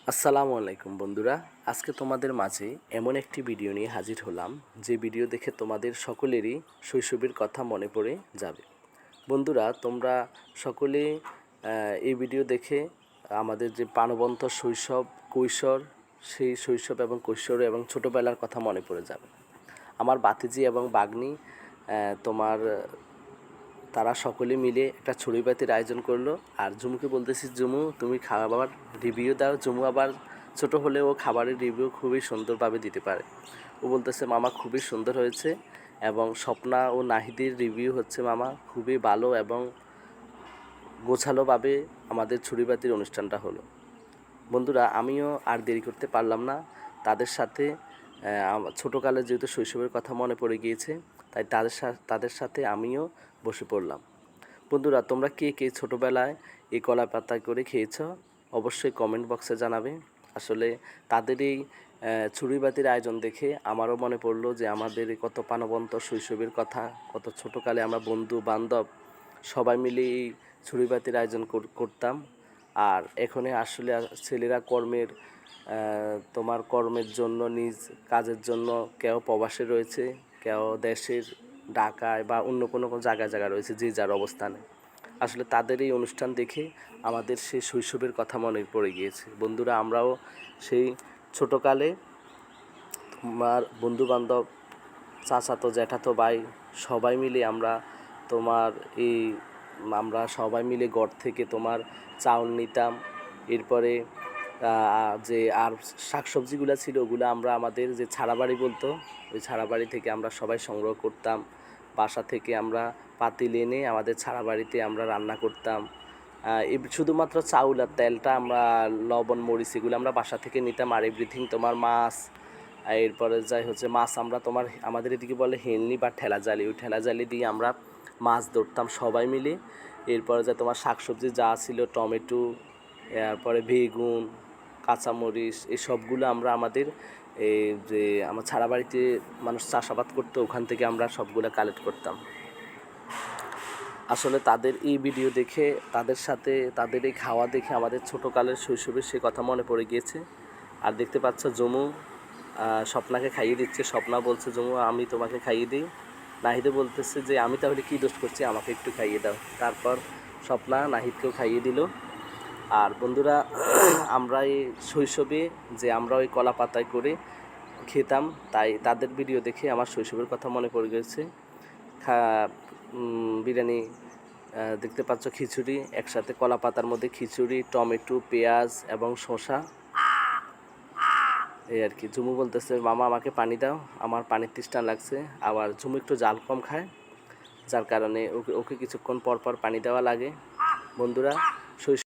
আসসালামু আলাইকুম বন্ধুরা। আজকে তোমাদের মাঝে এমন একটি ভিডিও নিয়ে হাজির হলাম যে ভিডিও দেখে তোমাদের সকলেরই শৈশবের কথা মনে পড়ে যাবে। বন্ধুরা, তোমরা সকলে এই ভিডিও দেখে আমাদের যে প্রাণবন্ত শৈশব, কৈশোর, সেই শৈশব এবং কৈশোর এবং ছোটোবেলার কথা মনে পড়ে যাবে। আমার বাতিজি এবং বাগ্নি তোমার তারা সকলে মিলে একটা ছড়ি বাতির আয়োজন করলো। আর ঝুমুকে বলতেছি, ঝুমু তুমি খাবার রিভিউ দাও। ঝুমু আবার ছোটো হলেও ও খাবারের রিভিউ খুবই সুন্দরভাবে দিতে পারে। ও বলতেছে, মামা খুবই সুন্দর হয়েছে। এবং স্বপ্না ও নাহিদের রিভিউ হচ্ছে, মামা খুবই ভালো এবং গোছালোভাবে আমাদের ছড়ি বাতির অনুষ্ঠানটা হলো। বন্ধুরা, আমিও আর দেরি করতে পারলাম না। তাদের সাথে ছোটোকালে যেহেতু শৈশবের কথা মনে পড়ে গিয়েছে, তাই তাদের সাথে আমিও বসে পড়লাম। বন্ধুরা, তোমরা কে কে ছোটোবেলায় এই কলা পাতায় করে খেয়েছো অবশ্যই কমেন্ট বক্সে জানাবে। আসলে তাদের এই ছুরিবাতির আয়োজন দেখে আমারও মনে পড়লো যে আমাদের কত প্রাণবন্ত শৈশবের কথা, কত ছোটোকালে আমরা বন্ধু বান্ধব সবাই মিলে এই ছুরিবাতির আয়োজন করতাম। আর এখানে আসলে ছেলেরা কর্মের জন্য, নিজ কাজের জন্য কেউ প্রবাসে রয়েছে, কেউ দেশের ঢাকায় বা অন্য কোনো জায়গায় রয়েছে, যে যার অবস্থানে। আসলে তাদের এই অনুষ্ঠান দেখে আমাদের সেই শৈশবের কথা মনে পড়ে গিয়েছে। বন্ধুরা, আমরাও সেই ছোটোকালে তোমার বন্ধুবান্ধব, চাচাতো জ্যাঠাতো ভাই সবাই মিলে আমরা সবাই মিলে ঘর থেকে তোমার চাউল নিতাম। এরপরে যে আর শাকসবজিগুলো ছিল ওগুলো আমরা আমাদের যে ছাড়াবাড়ি বলতো, ওই ছাড়াবাড়ি থেকে আমরা সবাই সংগ্রহ করতাম। বাসা থেকে আমরা পাতিল এনে আমাদের ছাড়াবাড়িতে আমরা রান্না করতাম। শুধুমাত্র চাউল আর তেলটা, আমরা লবণ মরিচ এগুলো আমরা বাসা থেকে নিতাম। আর এভরিথিং তোমার মাছ, এরপরে যাই হচ্ছে মাছ আমরা আমাদের এদিকে বলে হেলনি বা ঠেলা জালি, ওই ঠেলা জালি দিয়ে আমরা মাছ ধরতাম সবাই মিলে। এরপরে যে তোমার শাকসবজি যা ছিল, টমেটো, এরপরে বেগুন, কাঁচামরিচ, এই সবগুলো আমরা আমাদের যে আমার ছাড়া বাড়িতে মানুষ চাষাবাদ করতো ওখান থেকে আমরা সবগুলো কালেক্ট করতাম। আসলে তাদের এই ভিডিও দেখে, তাদের এই খাওয়া দেখে আমাদের ছোটোকালের শৈশবের সে কথা মনে পড়ে গিয়েছে। আর দেখতে পাচ্ছ জমু স্বপ্নাকে খাইয়ে দিচ্ছে। স্বপ্না বলছে, জমু আমি তোমাকে খাইয়ে দিই। নাহিদে বলতেছে যে আমি তাহলে কী দোষ করছি, আমাকে একটু খাইয়ে দাও। তারপর স্বপ্না নাহিদকেও খাইয়ে দিল। আর বন্ধুরা, আমরা এই শৈশবে যে আমরা ওই কলা পাতায় করে খেতাম, তাই তাদের ভিডিও দেখে আমার শৈশবের কথা মনে পড়ে গেছে। বিরিয়ানি দেখতে পাচ্ছ, খিচুড়ি একসাথে কলা পাতার মধ্যে, খিচুড়ি, টমেটো, পেঁয়াজ এবং শসা, এই আর কি। ঝুমু বলতেছে, মামা আমাকে পানি দাও, আমার পানির তৃষ্ণা লাগছে। আবার ঝুমু একটু জাল কম খায়, যার কারণে ওকে কিছুক্ষণ পর পর পানি দেওয়া লাগে। বন্ধুরা,